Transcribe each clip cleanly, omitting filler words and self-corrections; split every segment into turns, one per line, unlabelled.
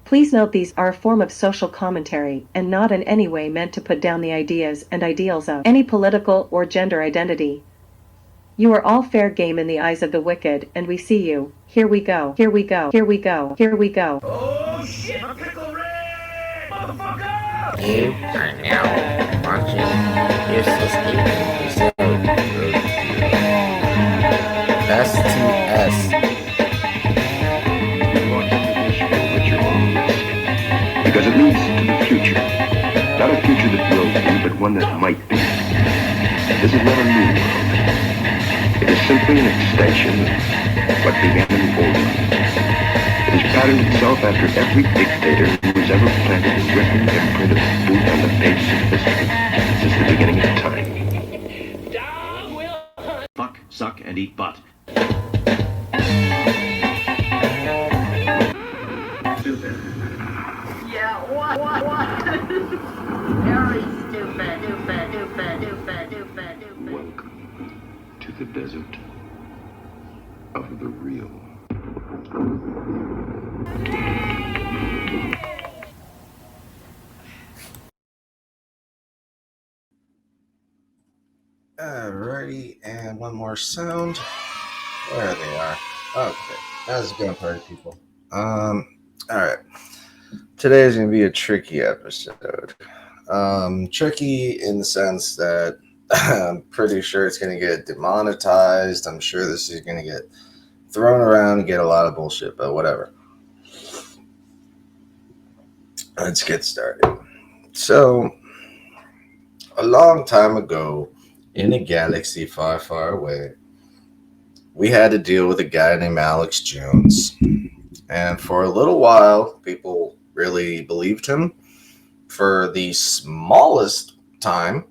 Please note these are a form of social commentary and not in any way meant to put down the ideas and ideals of any political or gender identity. You are all fair game in the eyes of the wicked, and we see you. Here we go. Here we go. Here we go. Here we go.
Oh shit, a pickle Rick! Motherfucker!
You are now watching the Useless Gaming episode STS.
Launch a tradition at your own risk. Because it leads to the future. Not a future that will be, but one that might be. This is not a new world. It is simply an extension of what began in the old one. It has patterned itself after every dictator who has ever planted his written imprint of boot on the page of history since the beginning of time.
Dog will hunt. Fuck, suck, and eat butt. Stupid.
Yeah, what? Very stupid, stupid.
Welcome to the desert of the real.
Alrighty, and one more sound. There they are. Okay, how's it going, party people? Alright. Today is going to be a tricky episode. Tricky in the sense that I'm pretty sure it's going to get demonetized. I'm sure this is going to get thrown around and get a lot of bullshit, but whatever. Let's get started. So, a long time ago, in a galaxy far, far away, we had to deal with a guy named Alex Jones. And for a little while, people really believed him. For the smallest time,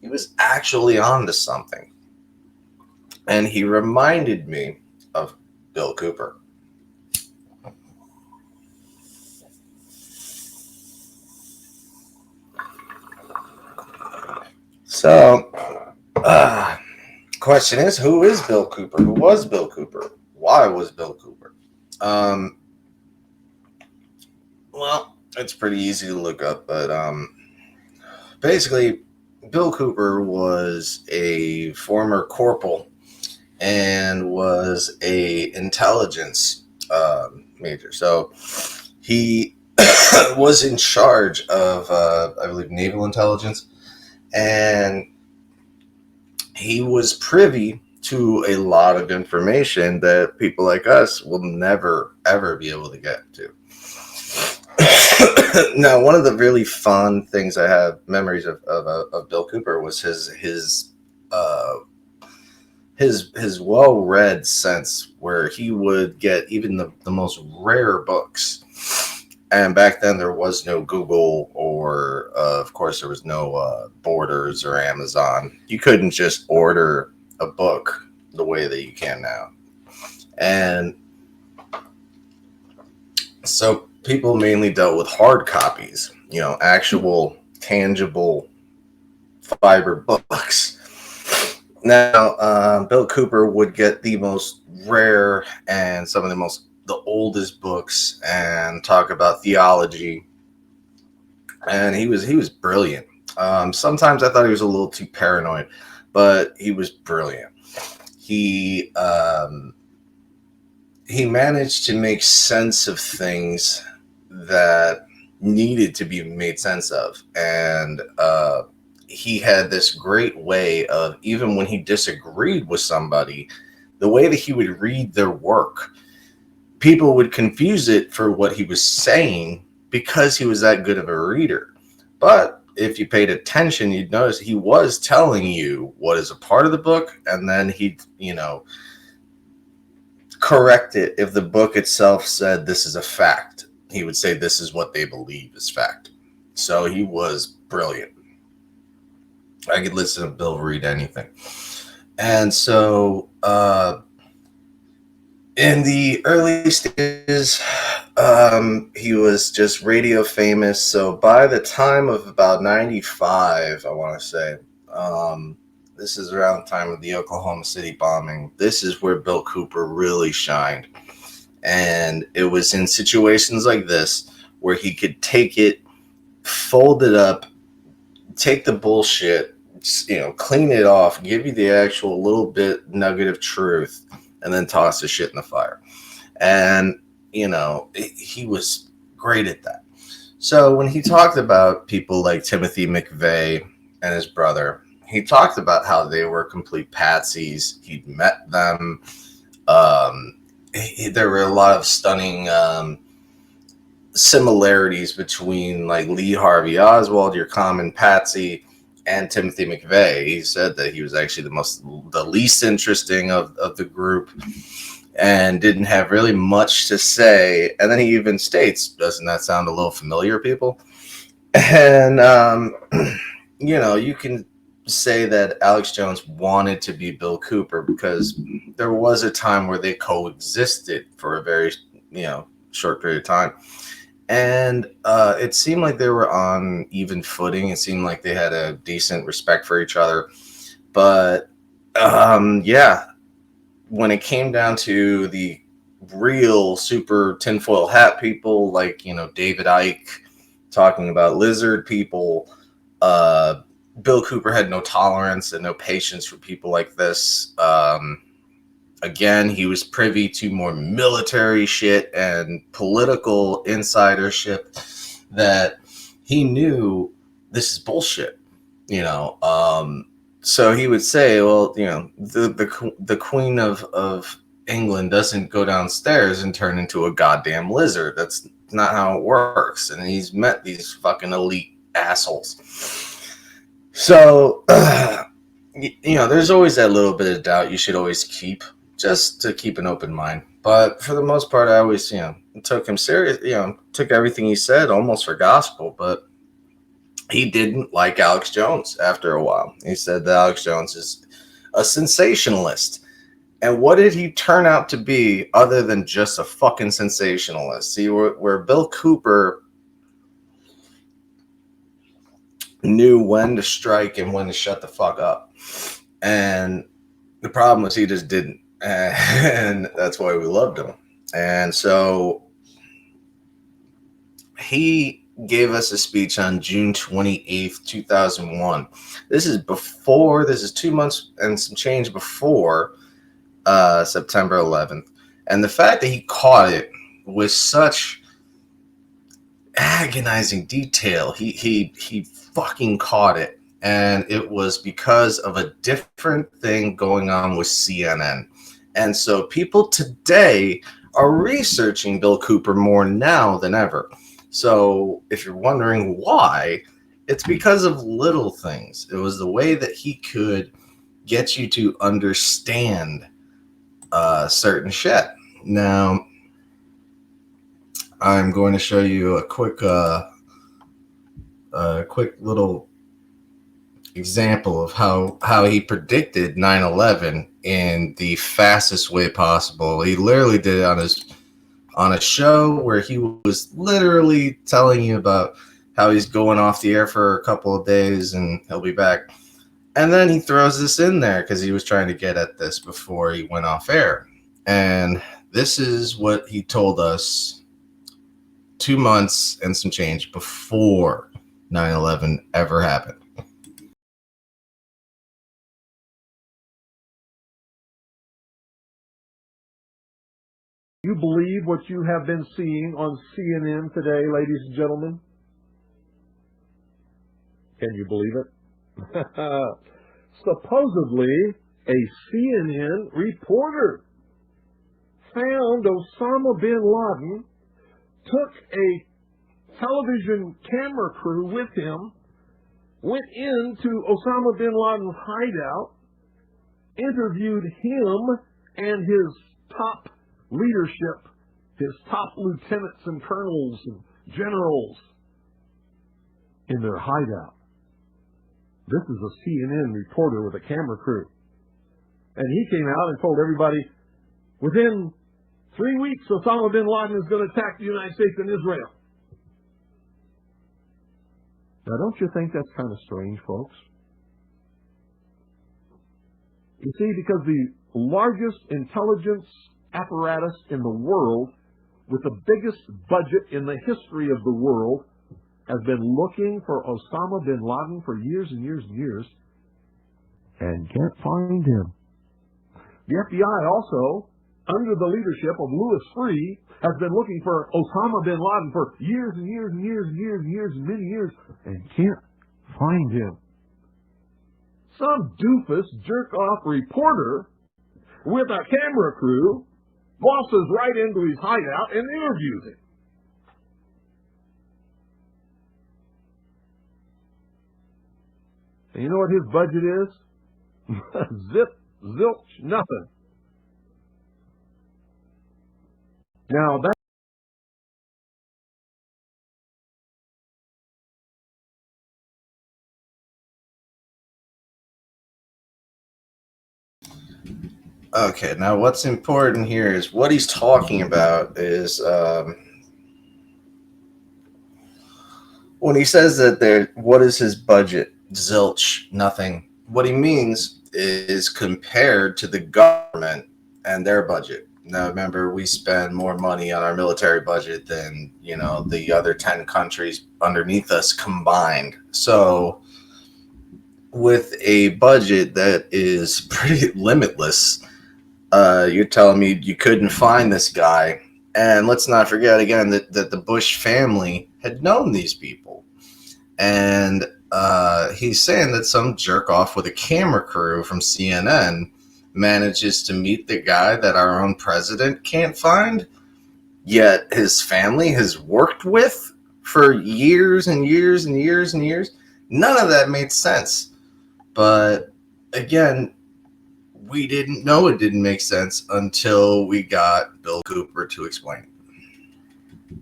he was actually onto something. And he reminded me of Bill Cooper. So, question is, who is Bill Cooper? Who was Bill Cooper? Why was Bill Cooper? Well, it's pretty easy to look up, but basically, Bill Cooper was a former corporal and was a intelligence major. So he was in charge of, I believe, naval intelligence, and he was privy to a lot of information that people like us will never, ever be able to get to. Now, one of the really fun things I have memories of Bill Cooper was his well-read sense, where he would get even the most rare books. And back then there was no Google, or of course there was no Borders or Amazon. You couldn't just order a book the way that you can now. And so people mainly dealt with hard copies, actual tangible fiber books. Now, Bill Cooper would get the most rare and some of the oldest books and talk about theology. And he was brilliant. Sometimes I thought he was a little too paranoid, but he was brilliant. He managed to make sense of things that needed to be made sense of. And he had this great way of, even when he disagreed with somebody, the way that he would read their work, people would confuse it for what he was saying because he was that good of a reader. But if you paid attention, you'd notice he was telling you what is a part of the book, and then he'd, correct it if the book itself said this is a fact. He would say this is what they believe is fact. So he was brilliant. I could listen to Bill read anything. And so in the early stages, he was just radio famous. So by the time of about 95, I want to say, this is around the time of the Oklahoma City bombing. This is where Bill Cooper really shined. And it was in situations like this where he could take it, fold it up, take the bullshit, clean it off, give you the actual little bit nugget of truth, and then toss the shit in the fire. And, he was great at that. So when he talked about people like Timothy McVeigh and his brother, he talked about how they were complete patsies. He'd met them. There were a lot of stunning similarities between like Lee Harvey Oswald, your common patsy, and Timothy McVeigh. He said that he was actually the least interesting of the group and didn't have really much to say. And then he even states, doesn't that sound a little familiar, people? And, you can say that Alex Jones wanted to be Bill Cooper because there was a time where they coexisted for a very, short period of time. And it seemed like they were on even footing. It seemed like they had a decent respect for each other. But, when it came down to the real super tinfoil hat people, like, David Icke talking about lizard people, Bill Cooper had no tolerance and no patience for people like this. Again, he was privy to more military shit and political insidership that he knew this is bullshit, So he would say, well, the Queen of England doesn't go downstairs and turn into a goddamn lizard. That's not how it works. And he's met these fucking elite assholes. So, there's always that little bit of doubt you should always keep, just to keep an open mind. But for the most part, I always, took him serious, took everything he said almost for gospel. But he didn't like Alex Jones after a while. He said that Alex Jones is a sensationalist. And what did he turn out to be other than just a fucking sensationalist? See, where Bill Cooper knew when to strike and when to shut the fuck up. And the problem was he just didn't. And that's why we loved him. And so he gave us a speech on June 28th, 2001. This is 2 months and some change before September 11th. And the fact that he caught it with such agonizing detail, he fucking caught it. And it was because of a different thing going on with CNN. And so people today are researching Bill Cooper more now than ever. So if you're wondering why, it's because of little things. It was the way that he could get you to understand certain shit. Now, I'm going to show you a quick little example of how he predicted 9/11 in the fastest way possible. He literally did it on a show where he was literally telling you about how he's going off the air for a couple of days and he'll be back. And then he throws this in there because he was trying to get at this before he went off air. And this is what he told us 2 months and some change before 9/11 ever happened.
You believe what you have been seeing on CNN today, ladies and gentlemen? Can you believe it? Supposedly, a CNN reporter found Osama bin Laden, took a television camera crew with him, went into Osama bin Laden's hideout, interviewed him and his top leadership, his top lieutenants and colonels and generals in their hideout. This is a CNN reporter with a camera crew. And he came out and told everybody, within 3 weeks, Osama bin Laden is going to attack the United States and Israel. Now, don't you think that's kind of strange, folks? You see, because the largest intelligence apparatus in the world with the biggest budget in the history of the world has been looking for Osama bin Laden for years and years and years and can't find him. The FBI also, under the leadership of Louis Freeh, has been looking for Osama bin Laden for years and years and years and years and years and many years and can't find him. Some doofus jerk-off reporter with a camera crew waltzes right into his hideout and interviews him. And you know what his budget is? Zilch, nothing. Now that
Okay, now what's important here is what he's talking about is when he says that what is his budget? Zilch, nothing. What he means is compared to the government and their budget. Now, remember, we spend more money on our military budget than, the other 10 countries underneath us combined. So with a budget that is pretty limitless, you're telling me you couldn't find this guy. And let's not forget again that the Bush family had known these people. And he's saying that some jerk off with a camera crew from CNN manages to meet the guy that our own president can't find, yet his family has worked with for years and years and years and years. None of that made sense. But again, we didn't know it didn't make sense until we got Bill Cooper to explain it.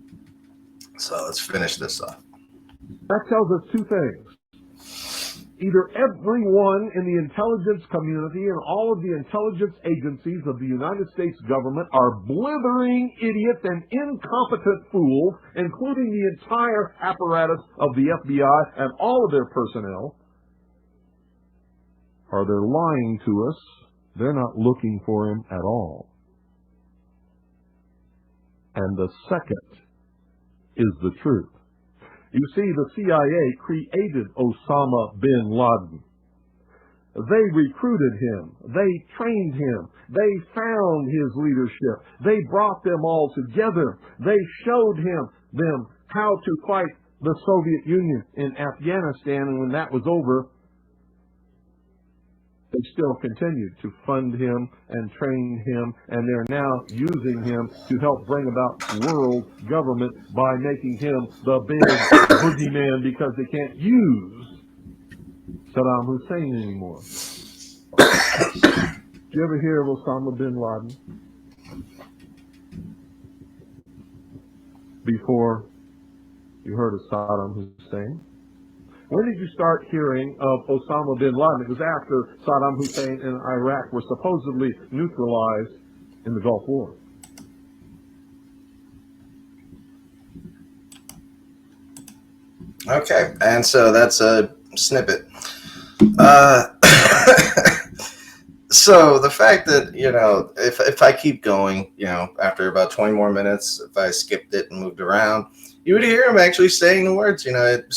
So let's finish this up.
That tells us two things. Either everyone in the intelligence community and all of the intelligence agencies of the United States government are blithering idiots and incompetent fools, including the entire apparatus of the FBI and all of their personnel, or they're lying to us. They're not looking for him at all. And the second is the truth. You see, the CIA created Osama bin Laden. They recruited him. They trained him. They found his leadership. They brought them all together. They showed them how to fight the Soviet Union in Afghanistan, and when that was over, they still continued to fund him and train him, and they're now using him to help bring about world government by making him the big boogeyman because they can't use Saddam Hussein anymore. Did you ever hear of Osama bin Laden before you heard of Saddam Hussein? When did you start hearing of Osama bin Laden? It was after Saddam Hussein and Iraq were supposedly neutralized in the Gulf War.
Okay, and so that's a snippet. So the fact that, if I keep going, after about 20 more minutes, if I skipped it and moved around, you would hear him actually saying the words,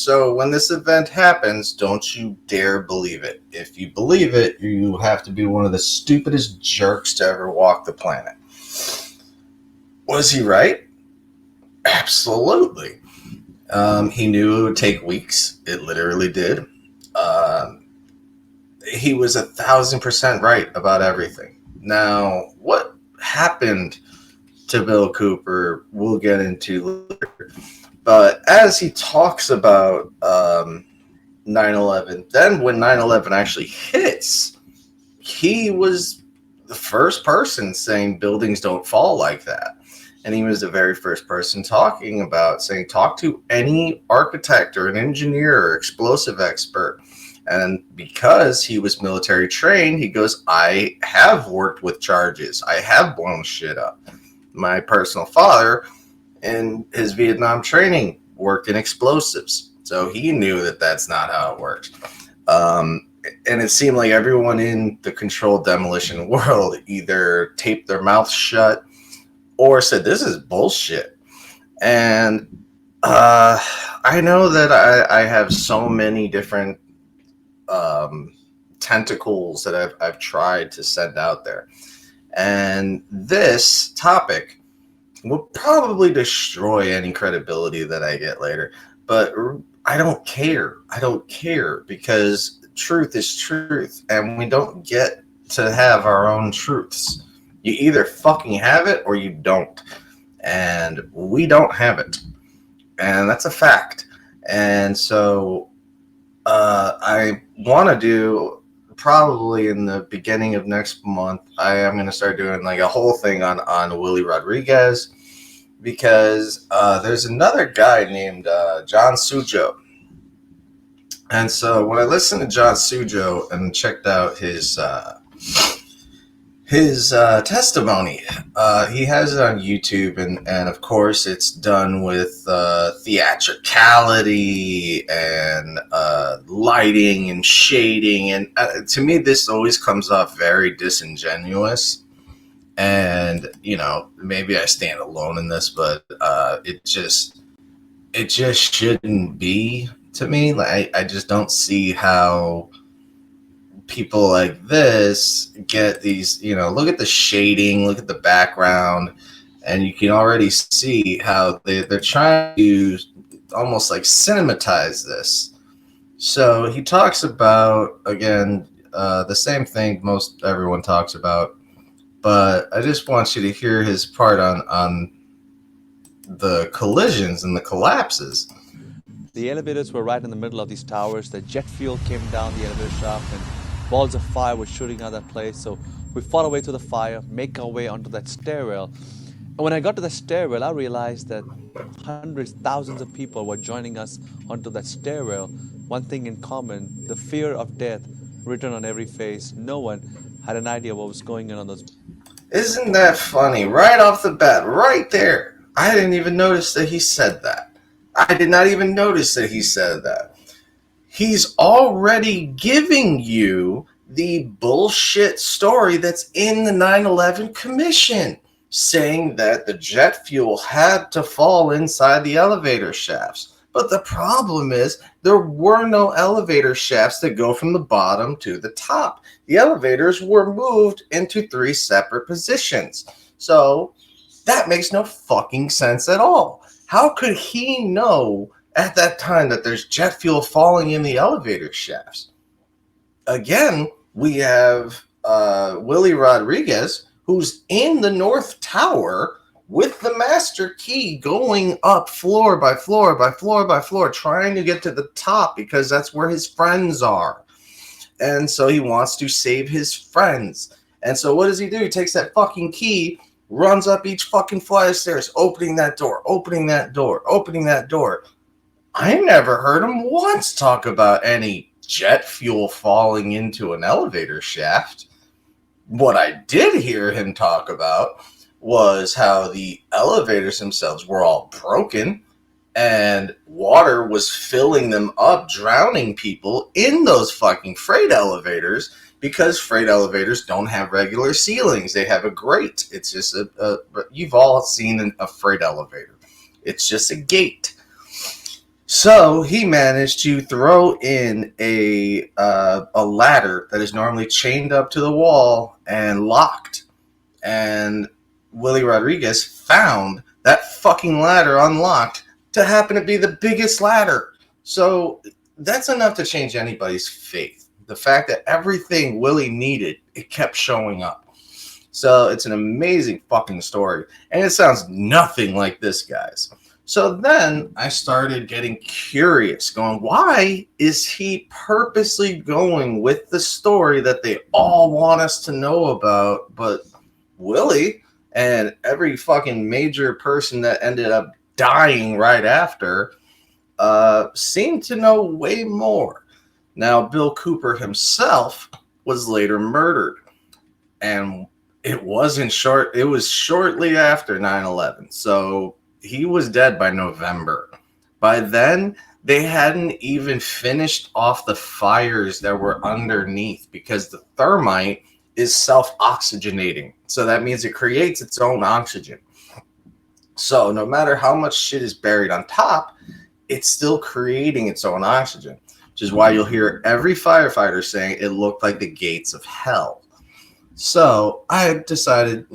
so when this event happens, don't you dare believe it. If you believe it, you have to be one of the stupidest jerks to ever walk the planet. Was he right? Absolutely. He knew it would take weeks. It literally did. He was 1,000% right about everything. Now, what happened to Bill Cooper, we'll get into later. But as he talks about 9/11, then when 9/11 actually hits, he was the first person saying buildings don't fall like that. And he was the very first person talking about saying, talk to any architect or an engineer or explosive expert. And because he was military trained, he goes, I have worked with charges. I have blown shit up. My personal father in his Vietnam training worked in explosives. So he knew that that's not how it works. And it seemed like everyone in the controlled demolition world either taped their mouth shut or said, this is bullshit. And I know that I have so many different tentacles that I've tried to send out there. And this topic will probably destroy any credibility that I get later. But I don't care. I don't care, because truth is truth. And we don't get to have our own truths. You either fucking have it or you don't. And we don't have it. And that's a fact. And so I want to do, probably in the beginning of next month, I am going to start doing like a whole thing on Willie Rodriguez, because there's another guy named John Sujo. And so when I listened to John Sujo and checked out his testimony, he has it on YouTube, and of course it's done with theatricality and lighting and shading, and to me this always comes off very disingenuous. And maybe I stand alone in this, but it just shouldn't be, to me. Like I just don't see how people like this get these, look at the shading, look at the background, and you can already see how they're trying to almost like cinematize this. So he talks about, again, the same thing most everyone talks about, but I just want you to hear his part on the collisions and the collapses.
The elevators were right in the middle of these towers. The jet fuel came down the elevator shaft, and balls of fire were shooting out of that place. So we fought our way through the fire, make our way onto that stairwell. And when I got to the stairwell, I realized that hundreds, thousands of people were joining us onto that stairwell. One thing in common, the fear of death written on every face. No one had an idea what was going on those.
Isn't that funny? Right off the bat, right there. I didn't even notice that he said that. I did not even notice that he said that. He's already giving you the bullshit story that's in the 9/11 Commission, saying that the jet fuel had to fall inside the elevator shafts. But the problem is there were no elevator shafts that go from the bottom to the top. The elevators were moved into 3 separate positions. So that makes no fucking sense at all. How could he know at that time that there's jet fuel falling in the elevator shafts? Again, we have Willie Rodriguez, who's in the North Tower with the master key, going up floor by floor by floor by floor, trying to get to the top because that's where his friends are. And so he wants to save his friends. And so what does he do? He takes that fucking key, runs up each fucking flight of stairs, opening that door, opening that door, opening that door. I never heard him once talk about any jet fuel falling into an elevator shaft. What I did hear him talk about was how the elevators themselves were all broken and water was filling them up, drowning people in those fucking freight elevators, because freight elevators don't have regular ceilings. They have a grate. It's just you've all seen a freight elevator. It's just a gate. So he managed to throw in a ladder that is normally chained up to the wall and locked. And Willie Rodriguez found that fucking ladder unlocked to happen to be the biggest ladder. So that's enough to change anybody's faith. The fact that everything Willie needed, it kept showing up. So it's an amazing fucking story. And it sounds nothing like this guy's. So then I started getting curious, going, why is he purposely going with the story that they all want us to know about? But Willie and every fucking major person that ended up dying right after seemed to know way more. Now, Bill Cooper himself was later murdered. And it was shortly after 9/11. So he was dead by November. By then, they hadn't even finished off the fires that were underneath, because the thermite is self-oxygenating. So that means it creates its own oxygen. So no matter how much shit is buried on top, it's still creating its own oxygen, which is why you'll hear every firefighter saying it looked like the gates of hell. So I decided,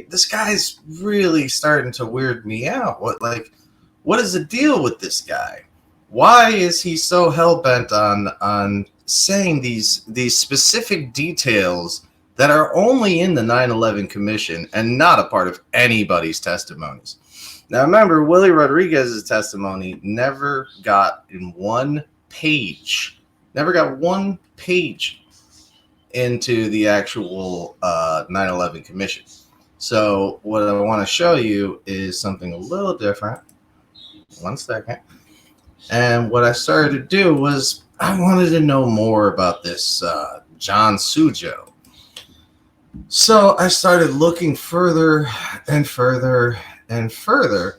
this guy's really starting to weird me out. What is the deal with this guy? Why is he so hell-bent on saying these specific details that are only in the 9/11 Commission and not a part of anybody's testimonies? Now, remember, Willie Rodriguez's testimony never got one page into the actual 9/11 Commission. So what I want to show you is something a little different. One second. And what I started to do was I wanted to know more about this John Sujo. So I started looking further and further and further.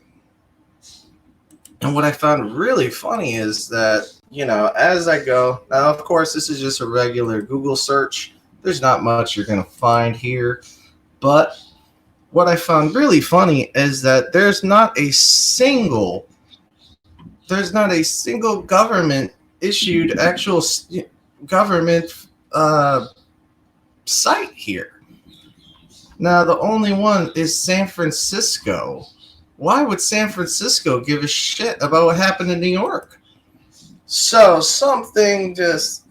And what I found really funny is that, as I go, now, of course, this is just a regular Google search. There's not much you're going to find here. But what I found really funny is that there's not a single government issued actual government site here. Now, the only one is San Francisco. Why would San Francisco give a shit about what happened in New York? So something just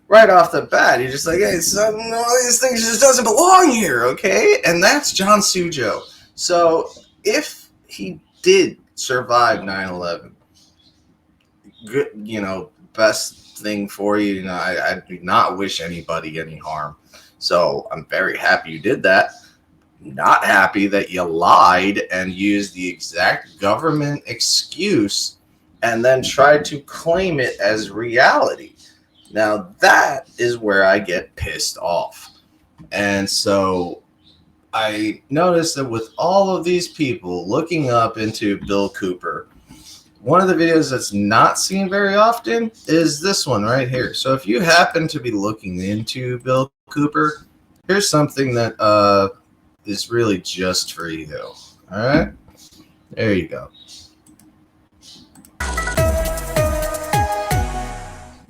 right off the bat, you're just like, hey, all these things just doesn't belong here, okay? And that's John Sujo. So if he did survive 9/11, good, best thing for you. I do not wish anybody any harm. So I'm very happy you did that. Not happy that you lied and used the exact government excuse and then tried to claim it as reality. Now that is where I get pissed off. And so I noticed that with all of these people looking up into Bill Cooper, one of the videos that's not seen very often is this one right here. So if you happen to be looking into Bill Cooper, here's something that is really just for you. All right, there you go.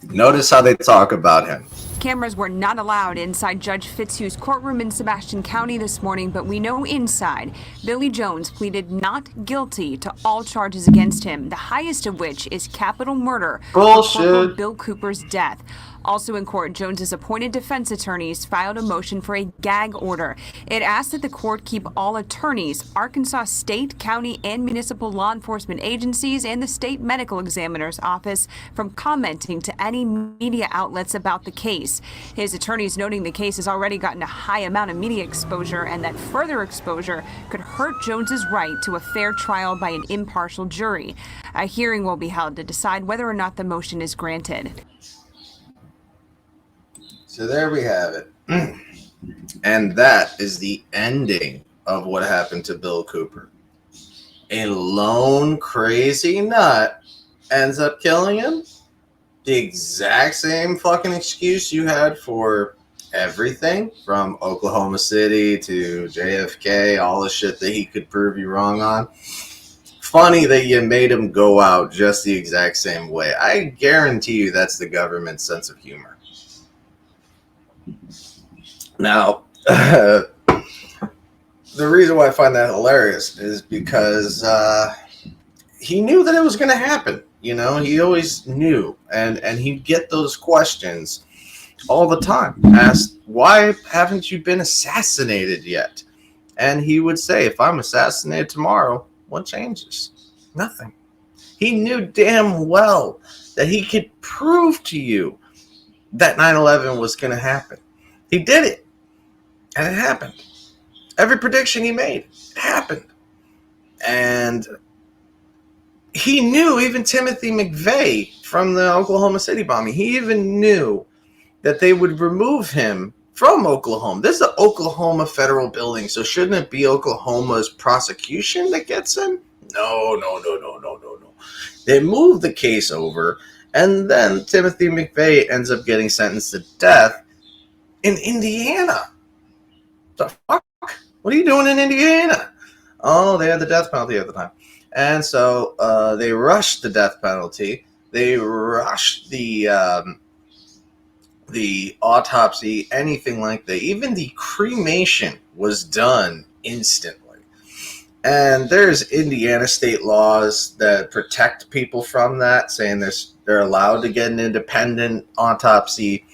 Notice how they talk about him.
Cameras were not allowed inside Judge Fitzhugh's courtroom in Sebastian County this morning, but we know inside, Billy Jones pleaded not guilty to all charges against him, the highest of which is capital murder for Bill Cooper's death. Also in court, Jones's appointed defense attorneys filed a motion for a gag order. It asked that the court keep all attorneys, Arkansas state, county, and municipal law enforcement agencies, and the state medical examiner's office from commenting to any media outlets about the case. His attorneys noting the case has already gotten a high amount of media exposure and that further exposure could hurt Jones's right to a fair trial by an impartial jury. A hearing will be held to decide whether or not the motion is granted.
So there we have it. And that is the ending of what happened to Bill Cooper. A lone crazy nut ends up killing him. The exact same fucking excuse you had for everything from Oklahoma City to JFK, all the shit that he could prove you wrong on. Funny that you made him go out just the exact same way. I guarantee you that's the government's sense of humor. Now, the reason why I find that hilarious is because he knew that it was going to happen. He always knew. And he'd get those questions all the time. Asked, why haven't you been assassinated yet? And he would say, if I'm assassinated tomorrow, what changes? Nothing. He knew damn well that he could prove to you that 9/11 was going to happen. He did it. And it happened. Every prediction he made happened. And he knew, even Timothy McVeigh from the Oklahoma City bombing, he even knew that they would remove him from Oklahoma. This is an Oklahoma federal building, so shouldn't it be Oklahoma's prosecution that gets him? No. They moved the case over, and then Timothy McVeigh ends up getting sentenced to death in Indiana. The fuck? What are you doing in Indiana? Oh, they had the death penalty at the time. And so they rushed the death penalty. They rushed the autopsy, anything like that. Even the cremation was done instantly. And there's Indiana state laws that protect people from that, saying they're allowed to get an independent autopsy.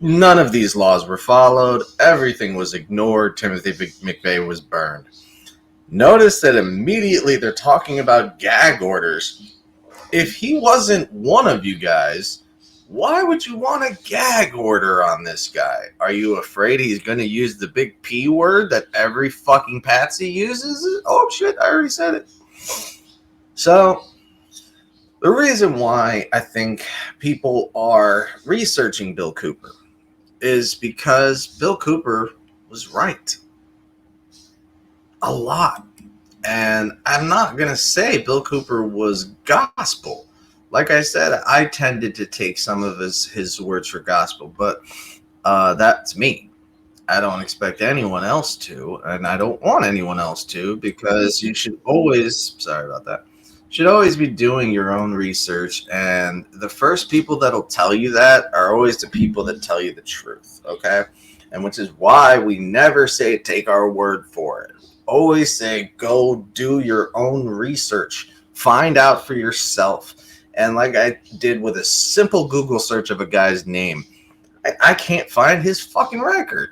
None of these laws were followed. Everything was ignored. Timothy McVeigh was burned. Notice that immediately they're talking about gag orders. If he wasn't one of you guys, why would you want a gag order on this guy? Are you afraid he's going to use the big P word that every fucking patsy uses? Oh shit, I already said it. So, the reason why I think people are researching Bill Cooper is because Bill Cooper was right. A lot. And I'm not going to say Bill Cooper was gospel. Like I said, I tended to take some of his words for gospel, but that's me. I don't expect anyone else to, and I don't want anyone else to, because you should always, sorry about that, should always be doing your own research, and the first people that'll tell you that are always the people that tell you the truth, okay? And which is why we never say take our word for it. Always say go do your own research. Find out for yourself. And like I did with a simple Google search of a guy's name, I can't find his fucking record.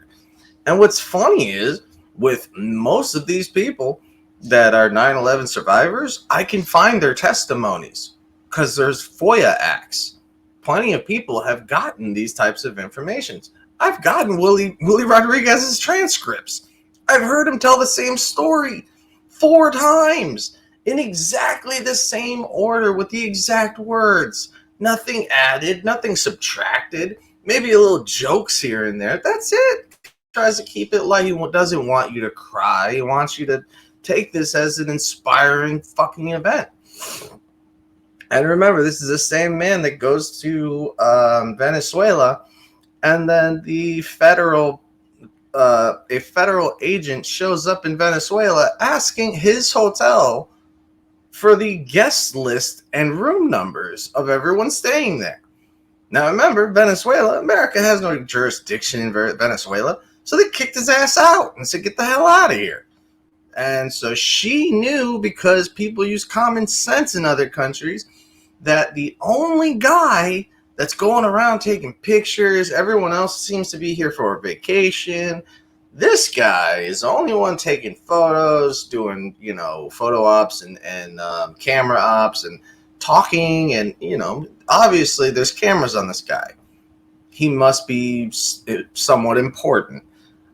And what's funny is, with most of these people that are 9/11 survivors, I can find their testimonies because there's FOIA acts. Plenty of people have gotten these types of informations. I've gotten Willie Rodriguez's transcripts. I've heard him tell the same story 4 times in exactly the same order with the exact words. Nothing added, nothing subtracted, maybe a little jokes here and there. That's it. He tries to keep it light. He doesn't want you to cry. He wants you to take this as an inspiring fucking event. And remember, this is the same man that goes to Venezuela, and then a federal agent shows up in Venezuela asking his hotel for the guest list and room numbers of everyone staying there. Now remember, Venezuela, America has no jurisdiction in Venezuela, so they kicked his ass out and said, get the hell out of here. And so she knew, because people use common sense in other countries, that the only guy that's going around taking pictures, everyone else seems to be here for a vacation. This guy is the only one taking photos, doing, photo ops and camera ops and talking. And, obviously there's cameras on this guy. He must be somewhat important.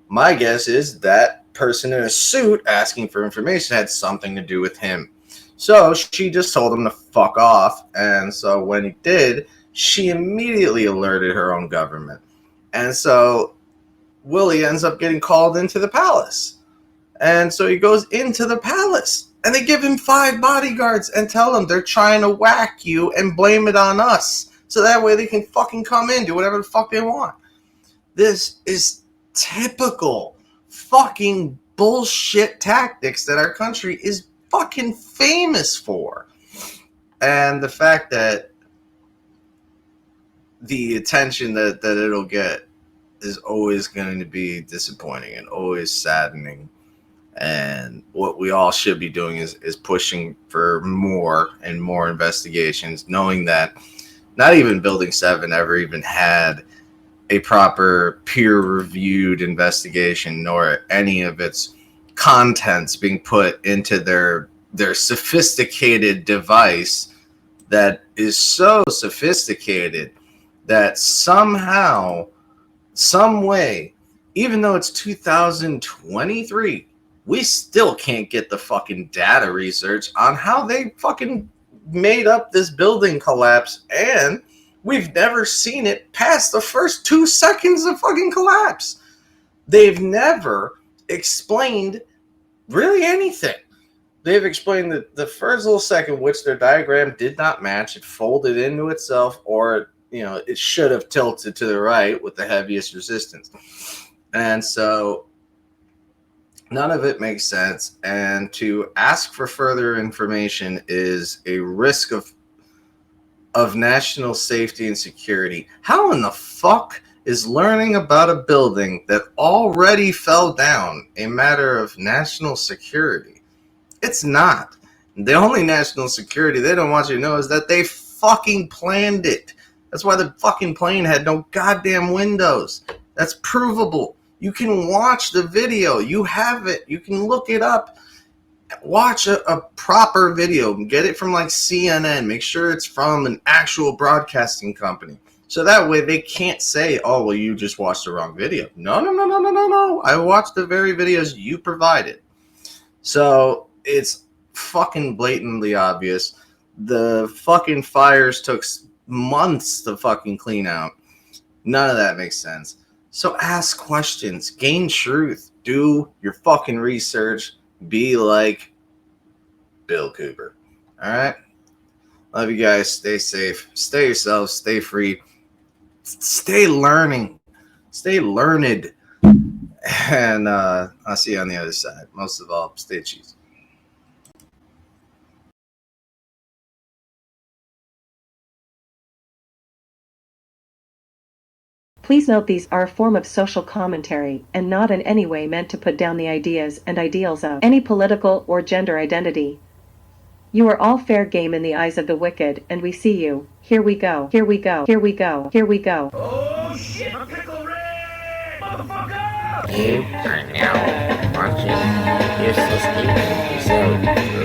My guess is that person in a suit asking for information had something to do with him. So she just told him to fuck off. And so when he did, she immediately alerted her own government. And so Willie ends up getting called into the palace. And so he goes into the palace, and they give him 5 bodyguards and tell him they're trying to whack you and blame it on us. So that way they can fucking come in, do whatever the fuck they want. This is typical fucking bullshit tactics that our country is fucking famous for. And the fact that the attention that it'll get is always going to be disappointing and always saddening. And what we all should be doing is pushing for more and more investigations, knowing that not even Building 7 ever even had a proper peer-reviewed investigation, nor any of its contents being put into their sophisticated device that is so sophisticated that somehow, some way, even though it's 2023, we still can't get the fucking data research on how they fucking made up this building collapse, and we've never seen it past the first 2 seconds of fucking collapse. They've never explained really anything. They've explained that the first little second, which their diagram did not match, it folded into itself, or it should have tilted to the right with the heaviest resistance. And so None of it makes sense, and to ask for further information is a risk of national safety and security. How in the fuck is learning about a building that already fell down a matter of national security? It's not. The only national security they don't want you to know is that they fucking planned it. That's why the fucking plane had no goddamn windows. That's provable. You can watch the video. You have it. You can look it up. Watch a proper video. Get it from like CNN. Make sure it's from an actual broadcasting company. So that way they can't say, oh, well, you just watched the wrong video. No. I watched the very videos you provided. So it's fucking blatantly obvious. The fucking fires took months to fucking clean out. None of that makes sense. So ask questions, gain truth, do your fucking research, be like Bill Cooper. All right? Love you guys. Stay safe. Stay yourselves. Stay free. Stay learning. Stay learned. And I'll see you on the other side. Most of all, stay cheesy.
Please note these are a form of social commentary and not in any way meant to put down the ideas and ideals of any political or gender identity. You are all fair game in the eyes of the wicked, and we see you. Here we go. Here we go. Here we go. Here we go.
Oh shit, Pickle Rick! Motherfucker!
You are now watching Useless Evening Episode